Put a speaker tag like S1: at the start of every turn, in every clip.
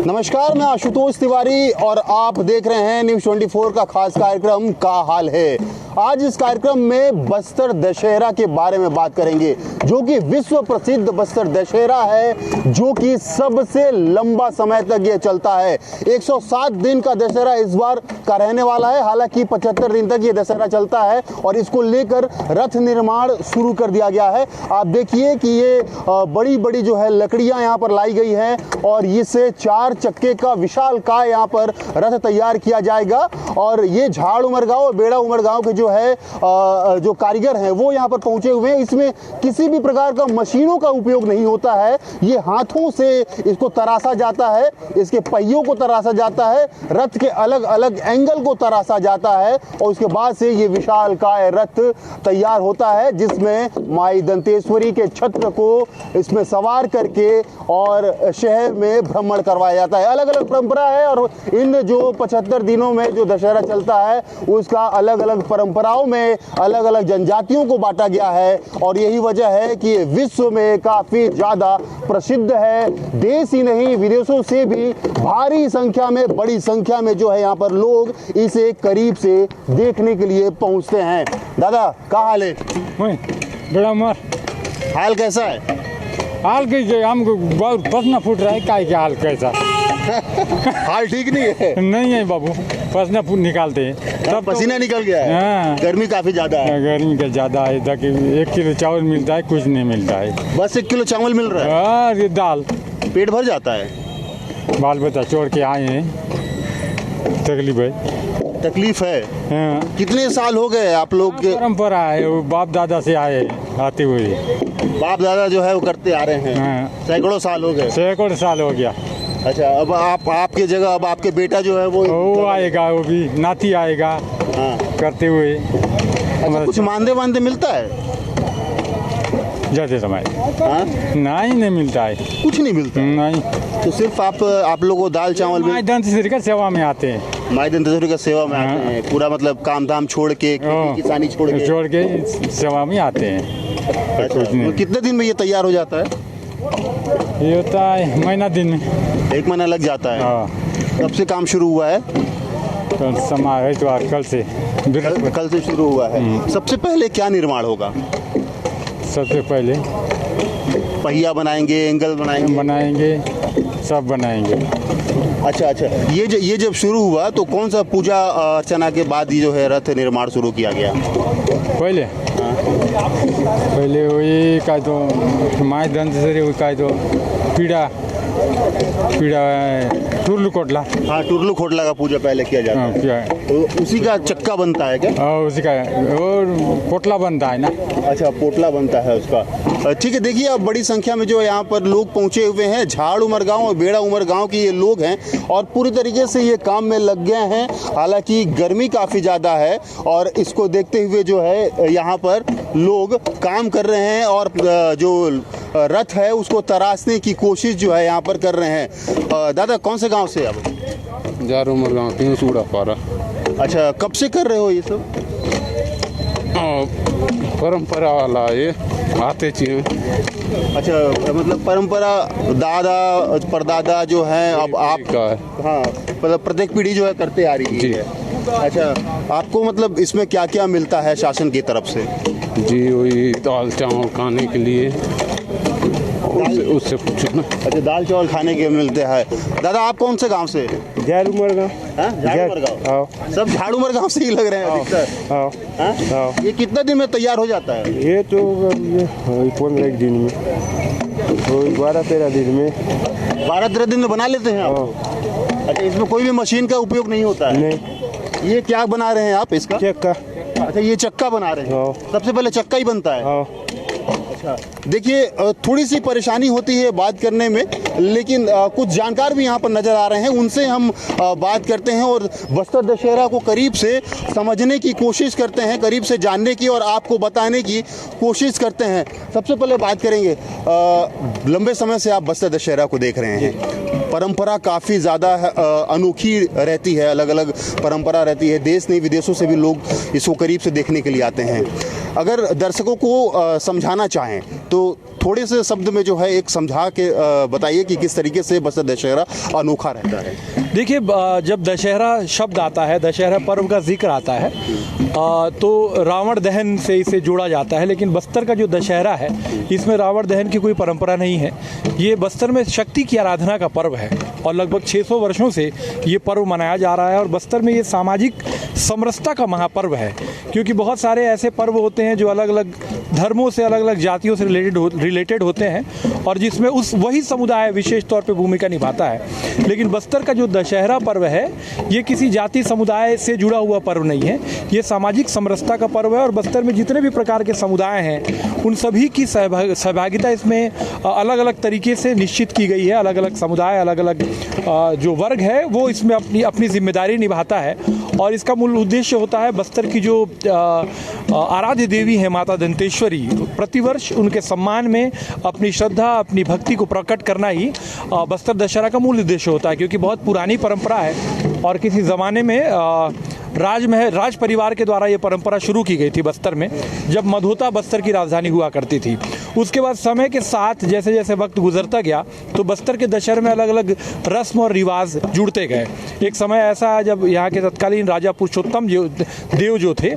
S1: नमस्कार, मैं आशुतोष तिवारी और आप देख रहे हैं न्यूज़ 24 का खास कार्यक्रम का हाल है। आज इस कार्यक्रम में बस्तर दशहरा के बारे में बात करेंगे, जो कि विश्व प्रसिद्ध बस्तर दशहरा है, जो कि सबसे लंबा समय तक ये चलता है। 107 दिन का दशहरा इस बार का रहने वाला है। हालांकि 75 दिन तक ये दशहरा चलता है और इसको लेकर रथ निर्माण शुरू कर दिया गया है। आप देखिए कि ये बड़ी बड़ी जो है लकड़ियां यहाँ पर लाई गई है और इससे 4 चक्के का विशाल काय यहाँ पर रथ तैयार किया जाएगा। और ये झाड़ उमरगांव और बेड़ा उमरगांव के जो है जो कारीगर हैं वो यहाँ पर पहुंचे हुए हैं। इसमें किसी भी प्रकार का मशीनों का उपयोग नहीं होता है। ये हाथों से इसको तराशा जाता है, इसके पहियों को तराशा जाता है, रथ के अलग अलग एंगल को तराशा जाता है और उसके बाद से ये विशाल काय रथ तैयार होता है, जिसमें माई दंतेश्वरी के छत्र को इसमें सवार करके और शहर में भ्रमण करवाया जाता है। अलग अलग परंपरा है और इन जो 75 दिनों में जो दशहरा चलता है उसका अलग अलग परंपराओं में अलग अलग जनजातियों को बांटा गया है और यही वजह है कि विश्व में काफी ज्यादा प्रसिद्ध है। देश ही नहीं, विदेशों से भी भारी संख्या में, बड़ी संख्या में जो है यहाँ पर लोग इसे करीब से देखने के लिए पहुंचते हैं। दादा, क्या हाल है?
S2: बड़ा मर
S1: हाल कैसा है?
S2: हाल कैसे? हमको बहुत पसीना फूट रहा है। काय के हाल कैसा?
S1: हाल ठीक नहीं है?
S2: नहीं है बाबू, पसीना फूट निकालते हैं
S1: तब पसीना निकल गया है।
S2: हाँ।
S1: गर्मी काफी ज्यादा है।
S2: गर्मी का ज्यादा है। ताकि 1 किलो चावल मिलता है, कुछ नहीं मिलता है।
S1: बस 1 किलो चावल मिल रहा है।
S2: अरे दाल
S1: पेट भर जाता है।
S2: बाल बच्चा छोड़ के आए हैं, तकलीफ है।
S1: तकलीफ है।
S2: हाँ।
S1: कितने साल हो गए आप लोग के?
S2: परंपरा है, वो बाप दादा से आए आते हुए।
S1: बाप दादा जो है वो करते आ रहे हैं।
S2: हाँ।
S1: सैकड़ों साल हो गए।
S2: सैकड़ों साल हो गया।
S1: अच्छा, अब आपके जगह अब आपके बेटा जो है
S2: वो आएगा, वो भी नाती आएगा।
S1: हाँ।
S2: करते हुए।
S1: अच्छा, कुछ मानदेय मिलता है
S2: जाते समय?
S1: हाँ?
S2: नहीं मिलता है।
S1: कुछ नहीं मिलता?
S2: नहीं।
S1: तो सिर्फ आप लोगों को दाल चावल
S2: माई दंतेश्वरी का सेवा में आते हैं।
S1: माई दंतेश्वरी का सेवा में आते हैं। पूरा मतलब काम धाम छोड़ के, खेती किसानी छोड़ के
S2: सेवा में आते हैं।
S1: अच्छा, तो कितने दिन में ये तैयार हो जाता है?
S2: ये होता है महीना दिन में।
S1: 1 महीना लग जाता है।
S2: हाँ।
S1: कब से काम शुरू हुआ है?
S2: तो समय तो कल से
S1: कल से शुरू हुआ है। सबसे पहले क्या निर्माण होगा?
S2: सबसे पहले
S1: पहिया बनाएंगे, एंगल
S2: बनाएंगे, सब बनाएंगे।
S1: अच्छा, ये जब शुरू हुआ तो कौन सा पूजा अर्चना के बाद ही जो है रथ निर्माण शुरू किया गया?
S2: पहले वही का तो माई दंतेश्वरी का तो पीड़ा टुरलू कोटला।
S1: हाँ, टुरलू खोटला का पूजा पहले किया जाता है।
S2: क्या?
S1: तो उसी का चक्का बनता है क्या?
S2: उसी का और पोटला बनता है ना।
S1: अच्छा, पोटला बनता है उसका। ठीक है, देखिए अब बड़ी संख्या में जो यहाँ पर लोग पहुँचे हुए हैं। झाड़ उमरगांव और बेड़ा उमरगांव के ये लोग हैं और पूरी तरीके से ये काम में लग गए हैं। हालांकि गर्मी काफ़ी ज़्यादा है और इसको देखते हुए जो है यहाँ पर लोग काम कर रहे हैं और जो रथ है उसको तराशने की कोशिश जो है यहाँ पर कर रहे हैं। दादा, कौन से गांव से आप?
S3: झाड़ उमरगांव तीनसूड़ा पारा।
S1: अच्छा, कब से कर रहे हो ये सब?
S3: परंपरा वाला ये आते चाहिए।
S1: अच्छा, मतलब परंपरा दादा परदादा जो हैं अब आप
S3: का है।
S1: हाँ, मतलब प्रत्येक पीढ़ी जो है करते आ रही है। अच्छा, आपको मतलब इसमें क्या क्या मिलता है शासन की तरफ से?
S3: जी, वही दाल चावल खाने के लिए उससे पूछो ना।
S1: अच्छा, दाल चावल खाने के मिलते हैं। दादा, आप कौन से गांव से?
S2: झाड़ उमरगांव।
S1: झाड़ उमरगांव। सब झाड़ उमरगांव से ही लग रहे हैं अधिकतर। ये कितना दिन में तैयार हो जाता है?
S2: ये तो 15 दिन में, 12-13 दिन में।
S1: 12-13 दिन में बना लेते हैं आप? अच्छा, इसमें कोई भी मशीन का उपयोग नहीं होता है?
S2: नहीं।
S1: ये क्या बना रहे हैं आप इसका?
S2: चक्का।
S1: अच्छा, ये चक्का बना रहे हैं। सबसे पहले चक्का ही बनता है। अच्छा, देखिए थोड़ी सी परेशानी होती है बात करने में, लेकिन कुछ जानकार भी यहाँ पर नज़र आ रहे हैं, उनसे हम बात करते हैं और बस्तर दशहरा को करीब से समझने की कोशिश करते हैं, करीब से जानने की और आपको बताने की कोशिश करते हैं। सबसे पहले बात करेंगे, लंबे समय से आप बस्तर दशहरा को देख रहे हैं। परंपरा काफ़ी ज़्यादा अनोखी रहती है, अलग अलग परंपरा रहती है। देश नहीं, विदेशों से भी लोग इसको करीब से देखने के लिए आते हैं। अगर दर्शकों को समझाना चाहें तो थोड़े से शब्द में जो है एक समझा के बताइए कि किस तरीके से बस्तर दशहरा अनोखा रहता है।
S4: देखिए, जब दशहरा शब्द आता है, दशहरा पर्व का जिक्र आता है, तो रावण दहन से इसे जोड़ा जाता है। लेकिन बस्तर का जो दशहरा है, इसमें रावण दहन की कोई परंपरा नहीं है। ये बस्तर में शक्ति की आराधना का पर्व है और लगभग 600 वर्षों से ये पर्व मनाया जा रहा है। और बस्तर में ये सामाजिक समरसता का महापर्व है, क्योंकि बहुत सारे ऐसे पर्व होते हैं जो अलग अलग धर्मों से, अलग अलग जातियों से रिलेटेड होते हैं और जिसमें वही समुदाय विशेष तौर पे भूमिका निभाता है। लेकिन बस्तर का जो दशहरा पर्व है, ये किसी जाति समुदाय से जुड़ा हुआ पर्व नहीं है, ये सामाजिक समरसता का पर्व है। और बस्तर में जितने भी प्रकार के समुदाय हैं, उन सभी की सहभागिता इसमें अलग अलग तरीके से निश्चित की गई है। अलग अलग समुदाय, अलग अलग जो वर्ग है, वो इसमें अपनी जिम्मेदारी निभाता है। और इसका मूल उद्देश्य होता है बस्तर की जो आराध्य देवी है माता दंतेश्वरी, प्रतिवर्ष उनके सम्मान में अपनी श्रद्धा, अपनी भक्ति को प्रकट करना ही बस्तर दशहरा का मूल उद्देश्य होता है। क्योंकि बहुत पुरानी परंपरा है और किसी ज़माने में राज परिवार के द्वारा ये परंपरा शुरू की गई थी बस्तर में, जब मधोता बस्तर की राजधानी हुआ करती थी। उसके बाद समय के साथ जैसे जैसे वक्त गुजरता गया, तो बस्तर के दशहरे में अलग अलग रस्म और रिवाज जुड़ते गए। एक समय ऐसा है जब यहाँ के तत्कालीन राजा पुरुषोत्तम देव जो थे,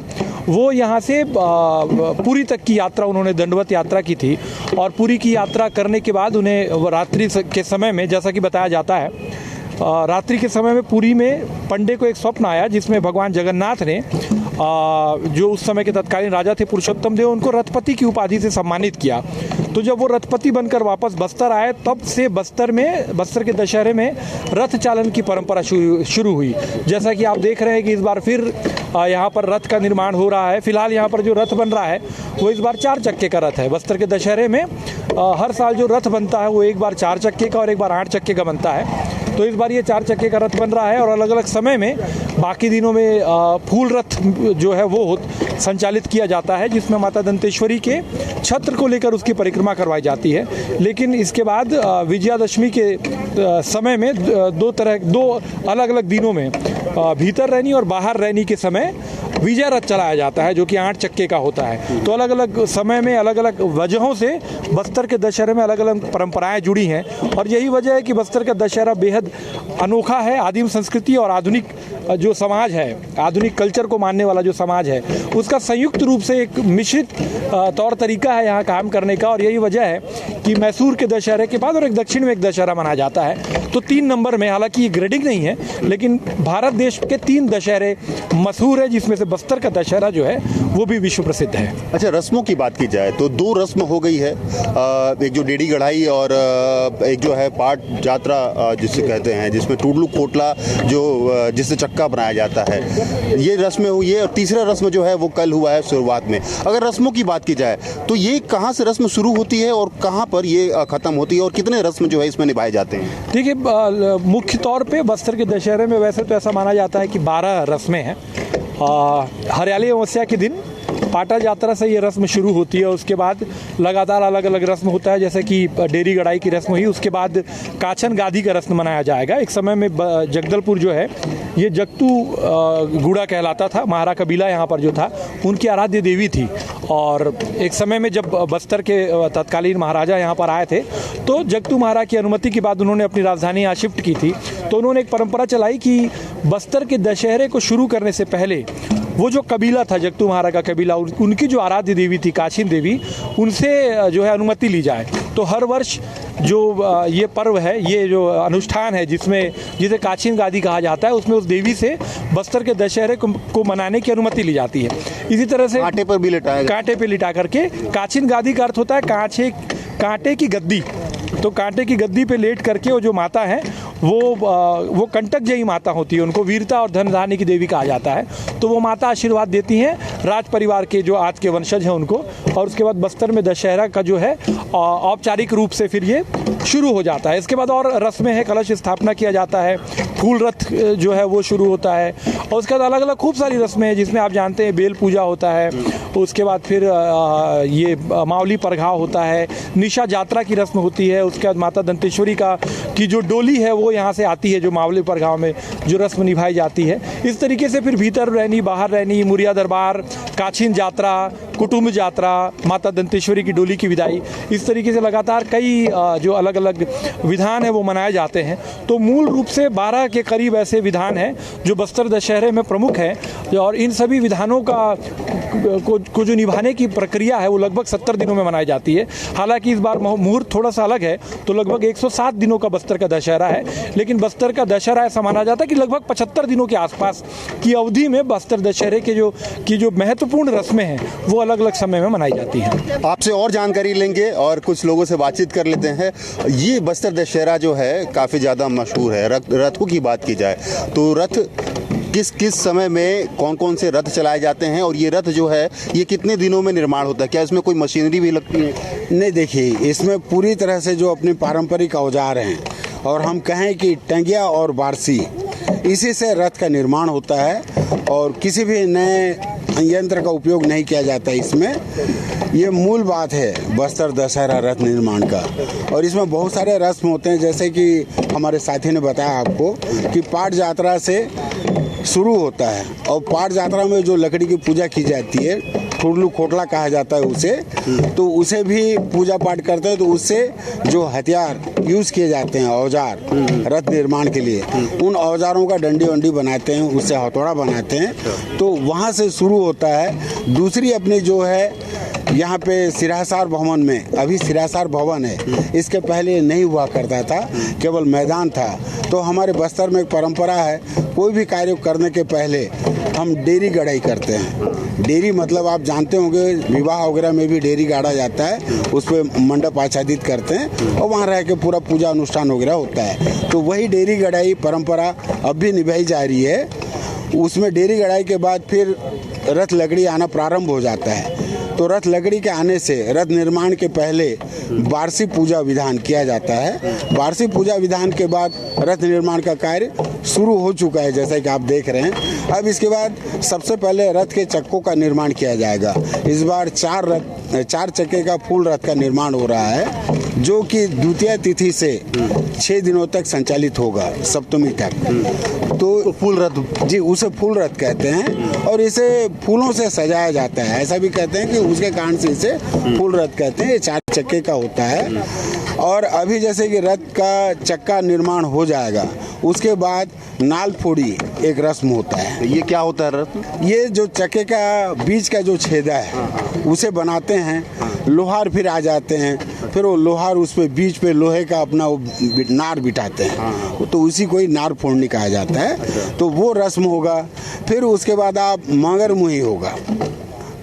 S4: वो यहाँ से पुरी तक की यात्रा, उन्होंने दंडवत यात्रा की थी। और पुरी की यात्रा करने के बाद उन्हें रात्रि के समय में, जैसा कि बताया जाता है, रात्रि के समय में पुरी में पंडे को एक स्वप्न आया, जिसमें भगवान जगन्नाथ ने जो उस समय के तत्कालीन राजा थे पुरुषोत्तम देव, उनको रथपति की उपाधि से सम्मानित किया। तो जब वो रथपति बनकर वापस बस्तर आए, तब से बस्तर के दशहरे में रथ चालन की परंपरा शुरू हुई। जैसा कि आप देख रहे हैं कि इस बार फिर यहाँ पर रथ का निर्माण हो रहा है। फिलहाल यहाँ पर जो रथ बन रहा है, वो इस बार 4 चक्के का रथ है। बस्तर के दशहरे में हर साल जो रथ बनता है, वो एक बार 4 चक्के का और एक बार 8 चक्के का बनता है। तो इस बार ये 4 चक्के का रथ बन रहा है और अलग अलग समय में, बाकी दिनों में फूल रथ जो है वो संचालित किया जाता है, जिसमें माता दंतेश्वरी के छत्र को लेकर उसकी परिक्रमा करवाई जाती है। लेकिन इसके बाद विजयादशमी के समय में दो अलग अलग दिनों में भीतर रैनी और बाहर रैनी के समय विजय रथ चलाया जाता है, जो कि 8 चक्के का होता है। तो अलग अलग समय में, अलग अलग वजहों से बस्तर के दशहरे में अलग अलग परंपराएं जुड़ी हैं। और यही वजह है कि बस्तर का दशहरा बेहद अनोखा है। आदिम संस्कृति और आधुनिक जो समाज है, आधुनिक कल्चर को मानने वाला जो समाज है, उसका संयुक्त रूप से एक मिश्रित तौर तरीका है यहाँ काम करने का। और यही वजह है कि मैसूर के दशहरे के बाद और एक दक्षिण में एक दशहरा मनाया जाता है। तो 3 नंबर में, हालांकि ये ग्रेडिंग नहीं है, लेकिन भारत देश के 3 दशहरे मशहूर है, जिसमें से बस्तर का दशहरा जो है वो भी विश्व प्रसिद्ध है।
S1: अच्छा, रस्मों की बात की जाए तो 2 रस्म हो गई है, एक जो डेढ़ी गढ़ाई और एक जो है पाट यात्रा जिसे कहते हैं, जिसमें टुडलू कोटला जो जिससे चक्का बनाया जाता है, ये रस्में हुई है। और तीसरा रस्म जो है वो कल हुआ है शुरुआत में। अगर रस्मों की बात की जाए तो ये कहाँ से रस्म शुरू होती है और कहाँ पर ये ख़त्म होती है और कितने रस्म जो है इसमें निभाए जाते हैं?
S4: देखिए, मुख्य तौर पे बस्तर के दशहरे में वैसे तो ऐसा माना जाता है कि 12 रस्में हैं। हरियाली अमावस्या के दिन पाटा यात्रा से ये रस्म शुरू होती है। उसके बाद लगातार अलग अलग रस्म होता है, जैसे कि डेरी गढ़ाई की रस्म हुई, उसके बाद काछन गादी का रस्म मनाया जाएगा। एक समय में जगदलपुर जो है ये जगतू गुड़ा कहलाता था, महारा कबीला यहाँ पर जो था, उनकी आराध्य देवी थी। और एक समय में जब बस्तर के तत्कालीन महाराजा यहाँ पर आए थे, तो जगतू महाराज की अनुमति के बाद उन्होंने अपनी राजधानी यहाँ शिफ्ट की थी। तो उन्होंने एक परंपरा चलाई कि बस्तर के दशहरे को शुरू करने से पहले वो जो कबीला था, जगतू महाराज का कबीला, उनकी जो आराध्य देवी थी काछिन देवी, उनसे जो है अनुमति ली जाए। तो हर वर्ष जो ये पर्व है, ये जो अनुष्ठान है जिसे काछिन गादी कहा जाता है, उसमें उस देवी से बस्तर के दशहरे को मनाने की अनुमति ली जाती है। इसी तरह से कांटे पर भी कांटे पे लिटा करके, काछिन गादी का अर्थ होता है कांटे की गद्दी। तो कांटे की गद्दी पे लेट करके वो जो माता है वो कंटक जयी माता होती है, उनको वीरता और धन धान्य की देवी कहा जाता है। तो वो माता आशीर्वाद देती हैं राज परिवार के जो आज के वंशज हैं उनको। और उसके बाद बस्तर में दशहरा का जो है औपचारिक रूप से फिर ये शुरू हो जाता है। इसके बाद और रस्में हैं, कलश स्थापना किया जाता है, फूल रथ जो है वो शुरू होता है। और उसके बाद अलग अलग खूब सारी रस्में हैं, जिसमें आप जानते हैं बेल पूजा होता है, उसके बाद फिर ये मावली परघाव होता है, निशा यात्रा की रस्म होती है। उसके बाद माता दंतेश्वरी की जो डोली है वो यहाँ से आती है, जो मावली परघाव में जो रस्म निभाई जाती है। इस तरीके से फिर भीतर रैनी, बाहर रैनी, मुरिया दरबार, काछिन यात्रा, कुटुंब यात्रा, माता दंतेश्वरी की डोली की विदाई, इस तरीके से लगातार कई जो अलग अलग विधान है वो मनाए जाते हैं। तो मूल रूप से 12 के करीब ऐसे विधान हैं जो बस्तर दशहरे में प्रमुख हैं, और इन सभी विधानों को जो निभाने की प्रक्रिया है वो लगभग 70 दिनों में मनाई जाती है। हालांकि इस बार मुहूर्त थोड़ा सा अलग है, तो लगभग 107 दिनों का बस्तर का दशहरा है, लेकिन बस्तर का दशहरा ऐसा माना जाता है कि लगभग 75 दिनों के आसपास की अवधि में बस्तर दशहरे के जो महत्वपूर्ण रस्में हैं वो अलग अलग समय में मनाई जाती हैं।
S1: आपसे और जानकारी लेंगे और कुछ लोगों से बातचीत कर लेते हैं। ये बस्तर दशहरा जो है काफ़ी ज़्यादा मशहूर है। रथों की बात की जाए तो रथ किस समय में कौन कौन से रथ चलाए जाते हैं, और ये रथ जो है ये कितने दिनों में निर्माण होता है? क्या इसमें कोई मशीनरी भी लगती है?
S5: नहीं, देखिए, इसमें पूरी तरह से जो अपने पारंपरिक औजार हैं, और हम कहें कि टंगिया और बारसी, इसी से रथ का निर्माण होता है, और किसी भी नए यंत्र का उपयोग नहीं किया जाता इसमें। ये मूल बात है बस्तर दशहरा रथ निर्माण का। और इसमें बहुत सारे रस्म होते हैं, जैसे कि हमारे साथी ने बताया आपको कि पाट यात्रा से शुरू होता है, और पाट यात्रा में जो लकड़ी की पूजा की जाती है, ठुरलू खोटला कहा जाता है उसे, तो उसे भी पूजा पाठ करते हैं। तो उससे जो हथियार यूज़ किए जाते हैं, औजार रथ निर्माण के लिए, उन औजारों का डंडी वंडी बनाते हैं, उससे हथौड़ा बनाते हैं। तो वहाँ से शुरू होता है। दूसरी अपनी जो है यहाँ पे सिरासार भवन में, अभी सिरासार भवन है, इसके पहले नहीं हुआ करता था, केवल मैदान था। तो हमारे बस्तर में एक परंपरा है, कोई भी कार्य करने के पहले हम डेरी गढ़ाई करते हैं। डेरी मतलब आप जानते होंगे, विवाह वगैरह में भी डेरी गाड़ा जाता है, उस पर मंडप आच्छादित करते हैं और वहाँ रह के पूरा पूजा अनुष्ठान वगैरह होता है। तो वही डेरी गढ़ाई परंपरा अब भी निभाई जा रही है। उसमें डेरी गढ़ाई के बाद फिर रथ लकड़ी आना प्रारंभ हो जाता है। तो रथ लकड़ी के आने से रथ निर्माण के पहले वार्षी पूजा विधान किया जाता है। वार्षी पूजा विधान के बाद रथ निर्माण का कार्य शुरू हो चुका है, जैसा कि आप देख रहे हैं। अब इसके बाद सबसे पहले रथ के चक्कों का निर्माण किया जाएगा। इस बार 4 चक्के का फूल रथ का निर्माण हो रहा है, जो कि द्वितीय तिथि से 6 दिनों तक संचालित होगा, सप्तमी तक। तो फूल रथ, जी, उसे फूल रथ कहते हैं, और इसे फूलों से सजाया जाता है। ऐसा भी कहते हैं कि उसके कारण से इसे फूल रथ कहते हैं। ये 4 चक्के का होता है। और अभी जैसे कि रथ का चक्का निर्माण हो जाएगा, उसके बाद नाल फोड़ी एक रस्म होता है।
S1: ये क्या होता है रथ?
S5: ये जो चक्के का बीच का जो छेदा है उसे बनाते हैं, लोहार फिर आ जाते हैं, फिर वो लोहार उस पे बीच पे लोहे का अपना नार बिठाते हैं, तो उसी को ही नार फोड़नी कहा जाता है। तो वो रस्म होगा। फिर उसके बाद आप मगर मुही होगा।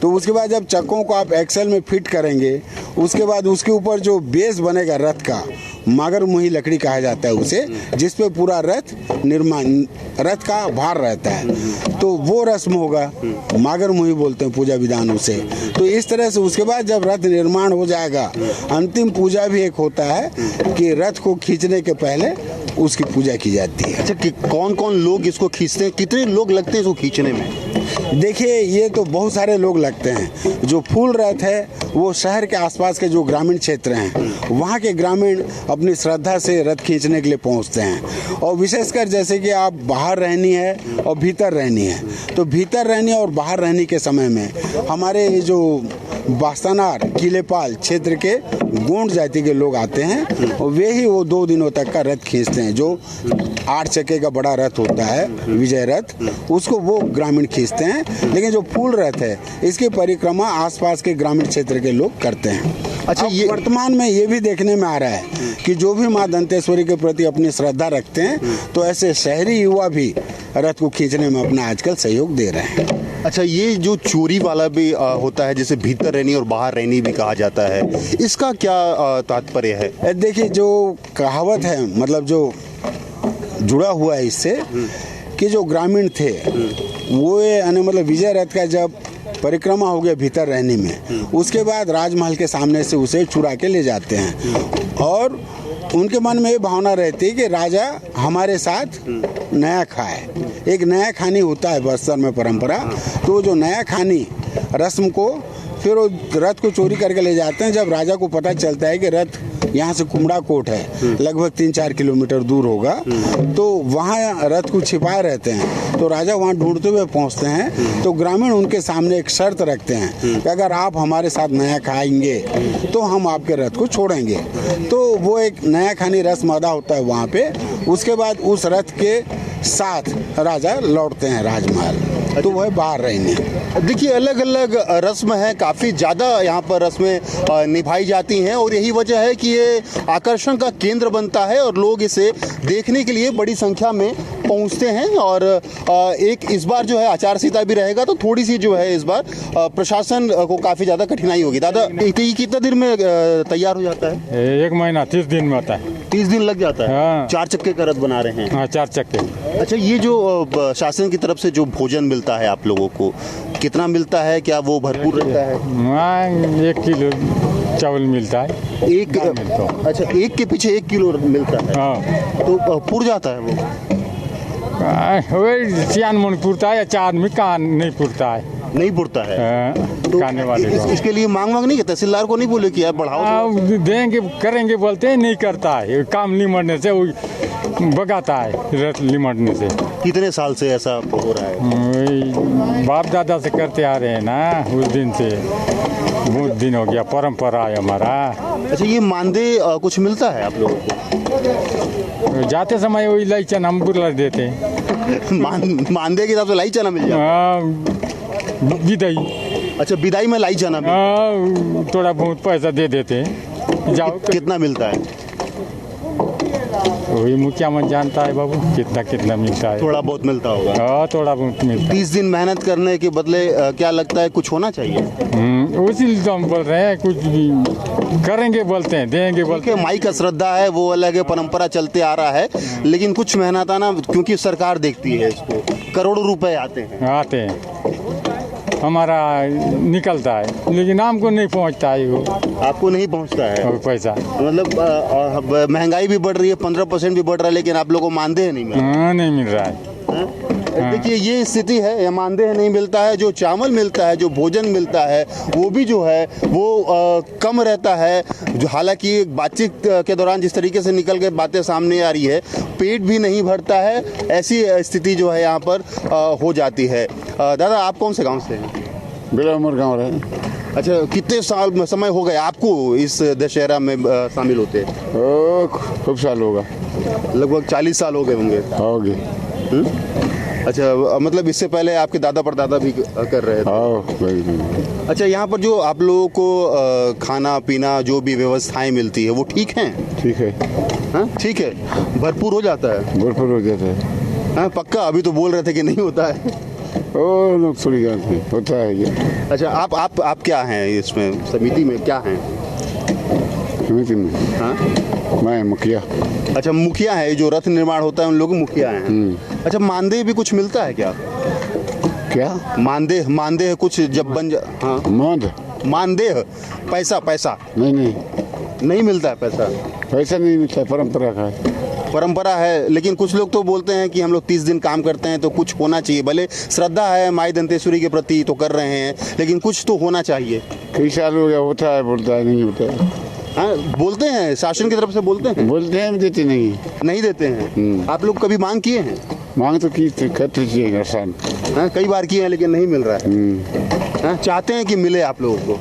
S5: तो उसके बाद जब चक्कों को आप एक्सेल में फिट करेंगे, उसके बाद उसके ऊपर जो बेस बनेगा रथ का, मगर मुही लकड़ी कहा जाता है उसे, जिस पे पूरा रथ का भार रहता है। तो वो रस्म होगा, मागर मुही बोलते हैं पूजा विधान उसे। तो इस तरह से उसके बाद जब रथ निर्माण हो जाएगा, अंतिम पूजा भी एक होता है कि रथ को खींचने के पहले उसकी पूजा की जाती है।
S1: अच्छा, कि कौन कौन लोग इसको खींचते हैं? कितने लोग लगते हैं इसको खींचने में?
S5: देखिए, ये तो बहुत सारे लोग लगते हैं। जो फूल रथ है वो शहर के आसपास के जो ग्रामीण क्षेत्र हैं, वहाँ के ग्रामीण अपनी श्रद्धा से रथ खींचने के लिए पहुँचते हैं। और विशेषकर जैसे कि आप बाहर रहनी है और भीतर रहनी है, तो भीतर रहने और बाहर रहने के समय में हमारे जो बास्तानार किलेपाल क्षेत्र के गोंड जाति के लोग आते हैं, और वे ही वो 2 दिनों तक का रथ खींचते हैं। जो 8 चक्के का बड़ा रथ होता है, विजय रथ, उसको वो ग्रामीण खींचते हैं। लेकिन जो फूल रथ है, इसकी परिक्रमा आसपास के ग्रामीण क्षेत्र के लोग करते हैं। अच्छा, ये वर्तमान में ये भी देखने में आ रहा है कि जो भी माँ दंतेश्वरी के प्रति अपनी श्रद्धा रखते हैं, तो ऐसे शहरी युवा भी रथ को खींचने में अपना आजकल सहयोग दे रहे हैं।
S1: अच्छा, ये जो चोरी वाला भी होता है, जैसे भीतर रहनी और बाहर रहनी भी कहा जाता है, इसका क्या तात्पर्य है?
S5: देखिए, जो कहावत है, मतलब जो जुड़ा हुआ है इससे, कि जो ग्रामीण थे वो मतलब विजय रथ का जब परिक्रमा हो गया भीतर रहने में, उसके बाद राजमहल के सामने से उसे चुरा के ले जाते हैं। और उनके मन में ये भावना रहती है कि राजा हमारे साथ नया खाए। एक नया खानी होता है बस्तर में परंपरा। तो जो नया खानी रस्म को फिर वो रथ को चोरी करके ले जाते हैं। जब राजा को पता चलता है कि रथ यहाँ से कुमड़ा कोट है, लगभग 3-4 किलोमीटर दूर होगा। तो वहाँ रथ को छिपाए रहते हैं, तो राजा वहाँ ढूंढते हुए पहुँचते हैं। तो ग्रामीण उनके सामने एक शर्त रखते हैं कि अगर आप हमारे साथ नया खाएंगे तो हम आपके रथ को छोड़ेंगे। तो वो एक नया खानी रस्म अदा होता है वहाँ पे। उसके बाद उस रथ के साथ राजा लौटते हैं राजमहल, तो वह बाहर रहेंगे।
S1: देखिए, अलग अलग रस्म है, काफ़ी ज़्यादा यहाँ पर रस्में निभाई जाती हैं और यही वजह है कि ये आकर्षण का केंद्र बनता है और लोग इसे देखने के लिए बड़ी संख्या में पहुँचते हैं। और एक इस बार जो है आचार संहिता भी रहेगा, तो थोड़ी सी जो है इस बार प्रशासन को काफ़ी ज़्यादा कठिनाई होगी। दादा, ये कितना दिन में तैयार हो जाता है?
S2: 1 महीना 30 दिन में होता है।
S1: 30 दिन लग जाता है।
S2: हाँ।
S1: 4 चक्के का रथ बना रहे हैं।
S2: हाँ, 4 चक्के।
S1: अच्छा, ये जो शासन की तरफ से जो भोजन मिलता है आप लोगों को, कितना मिलता है? क्या वो भरपूर रहता है?
S2: हाँ, 1 किलो चावल मिलता है।
S1: एक अच्छा, एक के पीछे 1 किलो मिलता है।
S2: हाँ,
S1: तो पुर जाता है वो?
S2: वही 4 मन पुरता है या 4 आदमी का नहीं पुरता है।
S1: नहीं पुरता है।
S2: हाँ, खाने वाले को।
S1: इसके लिए मांग नहीं है? तहसीलदार को नहीं बोले कि यार बढ़ाओ?
S2: देंगे, करेंगे बोलते हैं, नहीं करता है। काम लिमटने से वो बगाता है, रथ लिमटने से।
S1: कितने साल से ऐसा हो रहा है?
S2: वही बाप दादा से करते आ रहे हैं ना, उस दिन से। बहुत दिन हो गया, परंपरा है हमारा।
S1: अच्छा, ये मानदे कुछ मिलता है आप लोगों को?
S2: जाते समय वही लाई चना हम बुला देते हैं।
S1: मानदे के हिसाब से लाई चना मिल जाता
S2: हाँ, विदाई।
S1: है? अच्छा, विदाई में लाई चना
S2: हाँ, थोड़ा बहुत पैसा दे देते हैं। जाओ।
S1: कितना मिलता है?
S2: वही मुखिया मन जानता है बाबू, कितना कितना मिलता है।
S1: थोड़ा बहुत मिलता होगा।
S2: हाँ, थोड़ा बहुत मिलता है।
S1: 30 दिन मेहनत करने के बदले क्या लगता है कुछ होना चाहिए?
S2: उसी तो हम बोल रहे हैं, कुछ भी करेंगे बोलते हैं, देंगे बोलते हैं।
S1: माई का श्रद्धा है, वो अलग है, परंपरा चलते आ रहा है। लेकिन कुछ मेहनत आना, क्योंकि सरकार देखती है इसको, करोड़ों रुपए आते हैं,
S2: हमारा निकलता है, लेकिन हमको नहीं पहुंचता है। वो
S1: आपको नहीं पहुंचता है
S2: वो पैसा।
S1: मतलब महंगाई भी बढ़ रही है, 15% भी बढ़ रहा है, लेकिन आप लोगों को मानदेय नहीं मिल रहा।
S2: हाँ, नहीं मिल रहा है।
S1: देखिए, ये स्थिति है, ये मानदेय नहीं मिलता है। जो चावल मिलता है, जो भोजन मिलता है, वो भी जो है वो कम रहता है। जो हालांकि बातचीत के दौरान जिस तरीके से निकल के बातें सामने आ रही है, पेट भी नहीं भरता है। ऐसी स्थिति जो है यहाँ पर हो जाती है। दादा, आप कौन से गांव से हैं?
S3: बेला उमर गाँव रहे।
S1: अच्छा, कितने साल में समय हो गए आपको इस दशहरा में शामिल होते?
S3: खूब साल होगा,
S1: लगभग 40 साल हो गए होंगे।
S3: हो गए।
S1: अच्छा, मतलब इससे पहले आपके दादा परदादा भी कर रहे थे? अच्छा, यहाँ पर जो आप लोगों को खाना पीना जो भी व्यवस्थाएं मिलती है वो ठीक हैं?
S3: ठीक है।
S1: हाँ, ठीक है, भरपूर हो जाता है?
S3: भरपूर हो जाता है।
S1: हाँ, पक्का? अभी तो बोल रहे थे कि नहीं होता है।
S3: ओ, लोग थोड़ी जानते हैं, होता है ये।
S1: अच्छा, आप क्या हैं इसमें, समिति में क्या हैं?
S3: समिति में?
S1: हाँ,
S3: मैं मुखिया।
S1: अच्छा, मुखिया है। जो रथ निर्माण होता है उन लोगों मुखिया हैं। अच्छा, मानदेय भी कुछ मिलता है क्या?
S3: क्या
S1: मानदेय कुछ जब बन जा? हाँ, मानदेय पैसा नहीं मिलता है।
S3: पैसा नहीं मिलता है,
S1: परंपरा है। लेकिन कुछ लोग तो बोलते हैं कि हम लोग 30 दिन काम करते हैं तो कुछ होना चाहिए। भले श्रद्धा है माई दंतेश्वरी के प्रति तो कर रहे हैं, लेकिन कुछ तो होना चाहिए।
S3: कई साल हो गया, होता है, बोलता है, नहीं होता है।
S1: हाँ, बोलते हैं, शासन की तरफ से बोलते हैं,
S3: देते नहीं
S1: देते हैं। आप लोग कभी मांग किए हैं?
S3: मांग तो की करते चाहिए आसान।
S1: हाँ, कई बार किए हैं, लेकिन नहीं मिल रहा है। हाँ, चाहते हैं कि मिले आप लोगों को?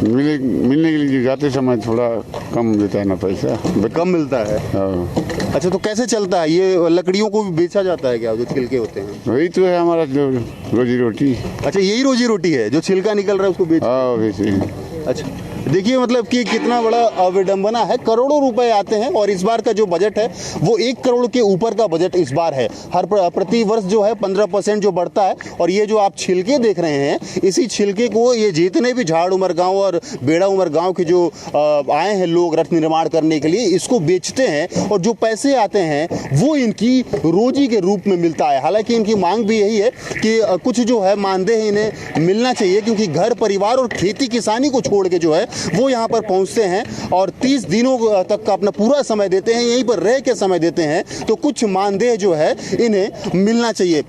S3: मिलने के लिए जाते समय थोड़ा कम देता है ना, पैसा
S1: कम मिलता है।
S3: हाँ।
S1: अच्छा, तो कैसे चलता है ये? लकड़ियों को भी बेचा जाता है क्या, जो छिलके होते हैं?
S3: वही तो है हमारा जो रोजी रोटी।
S1: अच्छा, यही रोजी रोटी है, जो छिलका निकल रहा है उसको बेच?
S3: हाँ, वैसे।
S1: अच्छा, देखिए मतलब कि कितना बड़ा विडंबना है। करोड़ों रुपए आते हैं और इस बार का जो बजट है वो 1 करोड़ के ऊपर का बजट इस बार है। हर प्रति वर्ष जो है 15% जो बढ़ता है। और ये जो आप छिलके देख रहे हैं, इसी छिलके को ये जितने भी झाड़ उमर गांव और बेड़ा उमर गांव के जो आए हैं लोग रथ निर्माण करने के लिए, इसको बेचते हैं और जो पैसे आते हैं वो इनकी रोजी के रूप में मिलता है। हालांकि इनकी मांग भी यही है कि कुछ जो है मानदेय इन्हें मिलना चाहिए, क्योंकि घर परिवार और खेती किसानी को छोड़ के जो है वो यहाँ पर पहुँचते हैं और 30 दिनों तक का अपना पूरा समय देते हैं, यहीं पर रह के समय देते हैं। तो कुछ मानदेय जो है इन्हें मिलना चाहिए।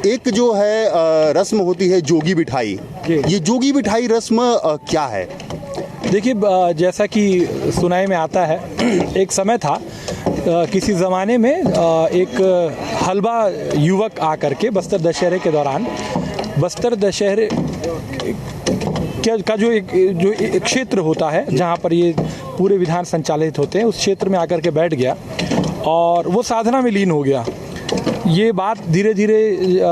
S1: एक जो है रस्म होती है जोगी बिठाई। ये जोगी बिठाई रस्म क्या है?
S4: देखिए, जैसा कि सुनाई में आता है, एक समय था किसी ज़माने में एक हलवा युवक आकर के बस्तर दशहरे के दौरान बस्तर दशहरे का जो एक क्षेत्र होता है जहाँ पर ये पूरे विधान संचालित होते हैं, उस क्षेत्र में आकर के बैठ गया और वो साधना में लीन हो गया। ये बात धीरे धीरे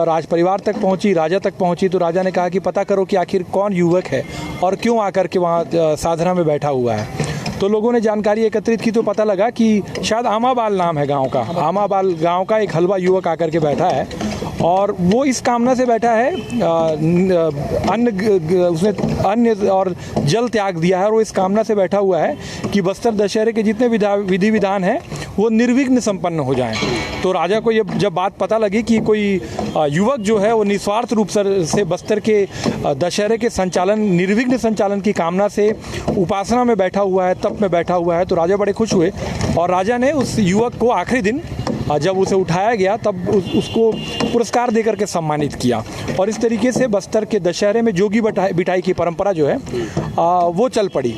S4: राज परिवार तक पहुंची, राजा तक पहुंची। तो राजा ने कहा कि पता करो कि आखिर कौन युवक है और क्यों आकर के वहाँ साधना में बैठा हुआ है। तो लोगों ने जानकारी एकत्रित की तो पता लगा कि शायद आमाबाल नाम है गांव का, आमाबाल गांव का एक हलवा युवक आकर के बैठा है और वो इस कामना से बैठा है, उसने अन्न और जल त्याग दिया है और वो इस कामना से बैठा हुआ है कि बस्तर दशहरे के जितने विधि विधान हैं वो निर्विघ्न संपन्न हो जाएं। तो राजा को ये जब बात पता लगी कि कोई युवक जो है वो निस्वार्थ रूप से बस्तर के दशहरे के निर्विघ्न संचालन की कामना से उपासना में बैठा हुआ है, तप में बैठा हुआ है, तो राजा बड़े खुश हुए और राजा ने उस युवक को आखिरी दिन जब उसे उठाया गया तब उसको पुरस्कार देकर के सम्मानित किया। और इस तरीके से बस्तर के दशहरे में जोगी बिठाई की परंपरा जो है वो चल पड़ी।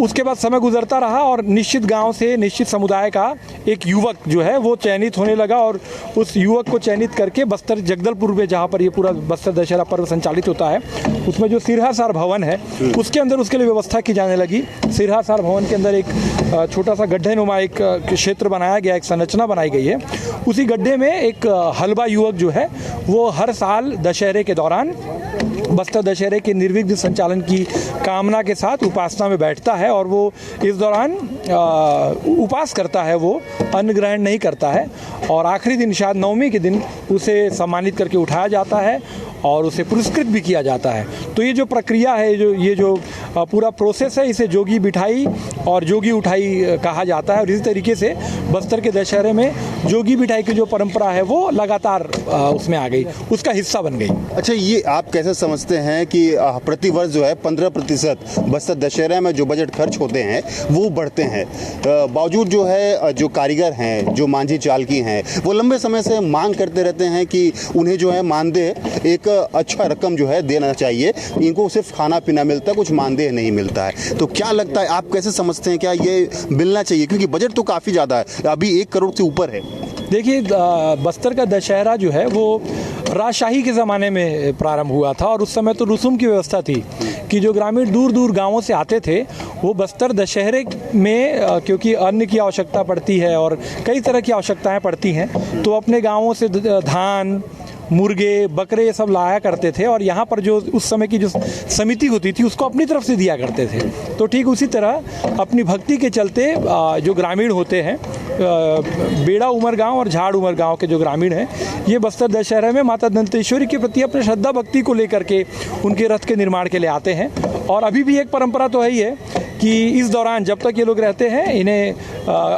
S4: उसके बाद समय गुजरता रहा और निश्चित गांव से निश्चित समुदाय का एक युवक जो है वो चयनित होने लगा और उस युवक को चयनित करके बस्तर जगदलपुर में, जहाँ पर ये पूरा बस्तर दशहरा पर्व संचालित होता है, उसमें जो सिरहासार भवन है उसके अंदर उसके लिए व्यवस्था की जाने लगी। सिरहासार भवन के अंदर एक छोटा सा गड्ढेनुमा एक क्षेत्र बनाया गया, एक संरचना बनाई गई है। उसी गड्ढे में एक हलवा युवक जो है वो हर साल दशहरे के दौरान बस्तर दशहरे के निर्विघ्न संचालन की कामना के साथ उपासना में बैठता है और वो इस दौरान उपास करता है, वो अन्न ग्रहण नहीं करता है और आखिरी दिन शायद नवमी के दिन उसे सम्मानित करके उठाया जाता है और उसे पुरस्कृत भी किया जाता है। तो ये जो प्रक्रिया है, ये जो पूरा प्रोसेस है, इसे जोगी बिठाई और जोगी उठाई कहा जाता है। और इसी तरीके से बस्तर के दशहरे में जोगी बिठाई की जो परंपरा है वो लगातार उसमें आ गई, उसका हिस्सा बन गई।
S1: अच्छा, ये आप कैसे समझते हैं कि प्रतिवर्ष जो है 15% बस्तर दशहरे में जो बजट खर्च होते हैं वो बढ़ते हैं, बावजूद जो है जो कारीगर हैं, जो मांझी चालकी हैं, वो लंबे समय से मांग करते रहते हैं कि उन्हें जो है मानदेय एक अच्छा रकम जो है देना चाहिए, इनको सिर्फ खाना पीना मिलता है, कुछ मानदेय नहीं मिलता है। तो क्या लगता है, आप कैसे समझते हैं, क्या ये मिलना चाहिए? क्योंकि बजट तो काफ़ी ज़्यादा है, अभी 1 करोड़ से ऊपर है।
S4: देखिए, बस्तर का दशहरा जो है वो राजशाही के ज़माने में प्रारंभ हुआ था और उस समय तो रसूम की व्यवस्था थी कि जो ग्रामीण दूर दूर गांवों से आते थे वो बस्तर दशहरे में, क्योंकि अन्न की आवश्यकता पड़ती है और कई तरह की आवश्यकताएं पड़ती हैं, तो अपने गांवों से धान, मुर्गे, बकरे ये सब लाया करते थे और यहाँ पर जो उस समय की जो समिति होती थी उसको अपनी तरफ से दिया करते थे। तो ठीक उसी तरह अपनी भक्ति के चलते जो ग्रामीण होते हैं, बेड़ा उमर गांव और झाड़ उमर गांव के जो ग्रामीण हैं, ये बस्तर दशहरे में माता दंतेश्वरी के प्रति अपने श्रद्धा भक्ति को लेकर के उनके रथ के निर्माण के लिए आते हैं। और अभी भी एक परंपरा तो है ही है कि इस दौरान जब तक ये लोग रहते हैं इन्हें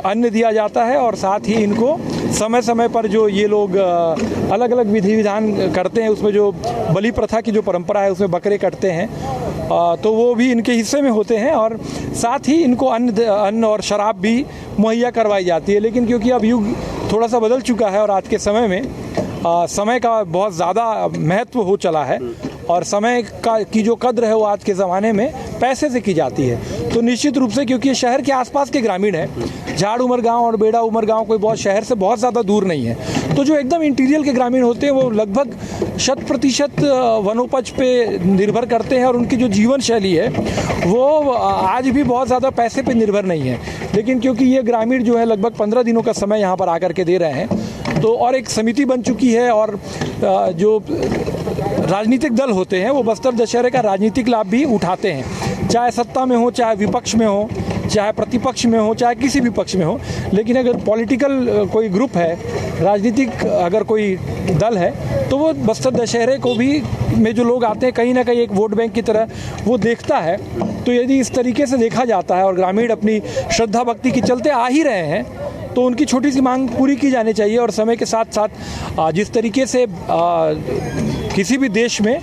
S4: अन्न दिया जाता है और साथ ही इनको समय समय पर जो ये लोग अलग अलग विधि विधान करते हैं, उसमें जो बलि प्रथा की जो परंपरा है उसमें बकरे कटते हैं, तो वो भी इनके हिस्से में होते हैं और साथ ही इनको अन्न और शराब भी मुहैया करवाई जाती है। लेकिन क्योंकि अब युग थोड़ा सा बदल चुका है और आज के समय में समय का बहुत ज़्यादा महत्व हो चला है और समय की जो कद्र है वो आज के ज़माने में पैसे से की जाती है। तो निश्चित रूप से क्योंकि ये शहर के आसपास के ग्रामीण हैं, झाड़ उमर गांव और बेड़ा उमर गांव कोई बहुत शहर से बहुत ज़्यादा दूर नहीं है, तो जो एकदम इंटीरियर के ग्रामीण होते हैं वो लगभग 100% वनोपज पे निर्भर करते हैं और उनकी जो जीवन शैली है वो आज भी बहुत ज़्यादा पैसे पे निर्भर नहीं है। लेकिन क्योंकि ये ग्रामीण जो है लगभग 15 दिनों का समय यहाँ पर आकर के दे रहे हैं, तो और एक समिति बन चुकी है और जो राजनीतिक दल होते हैं वो बस्तर दशहरे का राजनीतिक लाभ भी उठाते हैं, चाहे सत्ता में हो, चाहे विपक्ष में हो, चाहे प्रतिपक्ष में हो, चाहे किसी भी पक्ष में हो। लेकिन अगर पॉलिटिकल कोई ग्रुप है, राजनीतिक अगर कोई दल है, तो वो बस्तर दशहरे को भी में जो लोग आते हैं कहीं ना कहीं एक वोट बैंक की तरह वो देखता है। तो यदि इस तरीके से देखा जाता है और ग्रामीण अपनी श्रद्धा भक्ति के चलते आ ही रहे हैं, तो उनकी छोटी सी मांग पूरी की जानी चाहिए। और समय के साथ साथ जिस तरीके से किसी भी देश में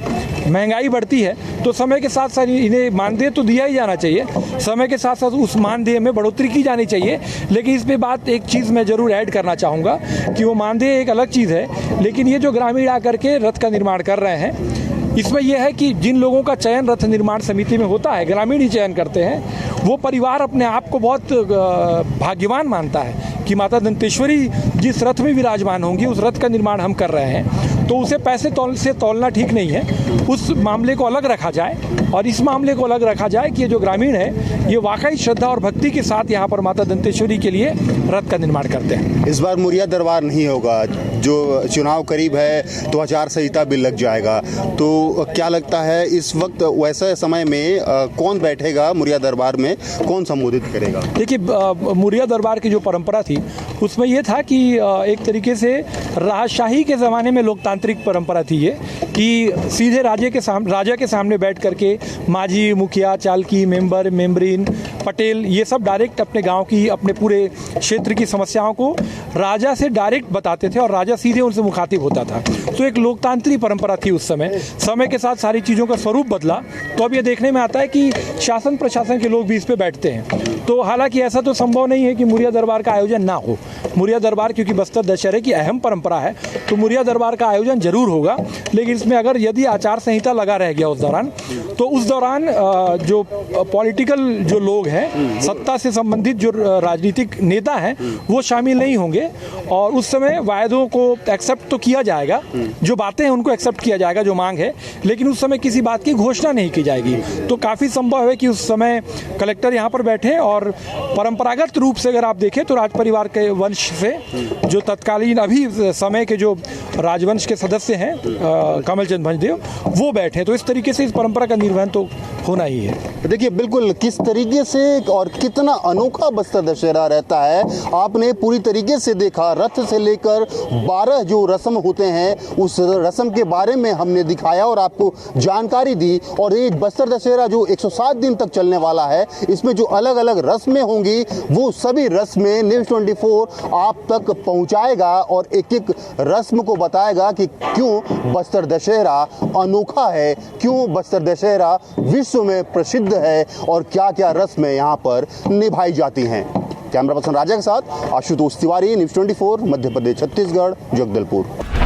S4: महंगाई बढ़ती है, तो समय के साथ साथ इन्हें मानदेय तो दिया ही जाना चाहिए, समय के साथ साथ उस मानदेय में बढ़ोतरी की जानी चाहिए। लेकिन इस पे बात एक चीज़ मैं ज़रूर ऐड करना चाहूँगा कि वो मानदेय एक अलग चीज़ है, लेकिन ये जो ग्रामीण आकर के रथ का निर्माण कर रहे हैं, इसमें यह है कि जिन लोगों का चयन रथ निर्माण समिति में होता है, ग्रामीण ही चयन करते हैं, वो परिवार अपने आप को बहुत भाग्यवान मानता है कि माता दंतेश्वरी जिस रथ में विराजमान होंगी उस रथ का निर्माण हम कर रहे हैं, तो उसे पैसे से तौलना ठीक नहीं है। उस मामले को अलग रखा जाए और इस मामले को अलग रखा जाए कि ये जो ग्रामीण है ये वाकई श्रद्धा और भक्ति के साथ यहाँ पर माता दंतेश्वरी के लिए रथ का निर्माण करते हैं।
S1: इस बार मुरिया दरबार नहीं होगा, जो चुनाव करीब है तो आचार संहिता भी लग जाएगा, तो क्या लगता है इस वक्त वैसे समय में कौन बैठेगा मुरिया दरबार में, कौन संबोधित करेगा?
S4: देखिए, मुरिया दरबार की जो परंपरा थी उसमें यह था कि एक तरीके से राजशाही के ज़माने में लोकतांत्रिक परंपरा थी ये, कि सीधे राजा के सामने बैठ करके माझी, मुखिया, चालकी, मेंबर, मेंबरीन, पटेल, ये सब डायरेक्ट अपने गांव की, अपने पूरे क्षेत्र की समस्याओं को राजा से डायरेक्ट बताते थे और राजा सीधे उनसे मुखातिब होता था। तो एक लोकतांत्रिक परंपरा थी उस समय के साथ सारी चीज़ों का स्वरूप बदला, तो अब ये देखने में आता है कि शासन प्रशासन के लोग भी इस पे बैठते हैं। तो हालांकि ऐसा तो संभव नहीं है कि मुरिया दरबार का आयोजन ना हो। मुरिया दरबार, क्योंकि बस्तर दशहरे की अहम परंपरा है, तो मुरिया दरबार का आयोजन जरूर होगा, लेकिन इसमें अगर यदि आचार संहिता लगा रह गया उस दौरान, तो उस दौरान जो पॉलिटिकल जो लोग हैं, सत्ता से संबंधित जो राजनीतिक नेता हैं, वो शामिल नहीं होंगे और उस समय वायदों को एक्सेप्ट तो किया जाएगा, जो बातें हैं उनको एक्सेप्ट किया जाएगा, जो मांग है, लेकिन उस समय किसी बात की घोषणा नहीं की जाएगी। तो काफ़ी संभव है कि उस समय कलेक्टर यहाँ पर बैठे और परंपरागत रूप से अगर आप देखें तो राज परिवार के वंश से जो तत्कालीन अभी समय के जो राजवंश के सदस्य हैं, कमलचंद भंजदेव, वो बैठे। तो इस तरीके से इस परंपरा का निर्वहन तो होना ही है।
S1: देखिए, बिल्कुल किस तरीके से और कितना अनोखा बस्तर दशहरा रहता है, आपने पूरी तरीके से देखा। रथ से लेकर 12 जो रस्म होते हैं उस रस्म के बारे में हमने दिखाया और आपको जानकारी दी। और एक बस्तर दशहरा जो 107 दिन तक चलने वाला है, इसमें जो अलग अलग रस्में होंगी वो सभी रस्में न्यूज़ 24 आप तक पहुंचाएगा और एक एक रस्म को बताएगा कि क्यों बस्तर दशहरा अनोखा है, क्यों बस्तर दशहरा विश्व में प्रसिद्ध है और क्या क्या रस्में यहाँ पर निभाई जाती हैं। कैमरा पर्सन राजा के साथ आशुतोष तिवारी, न्यूज़ 24, मध्य प्रदेश, छत्तीसगढ़, जगदलपुर।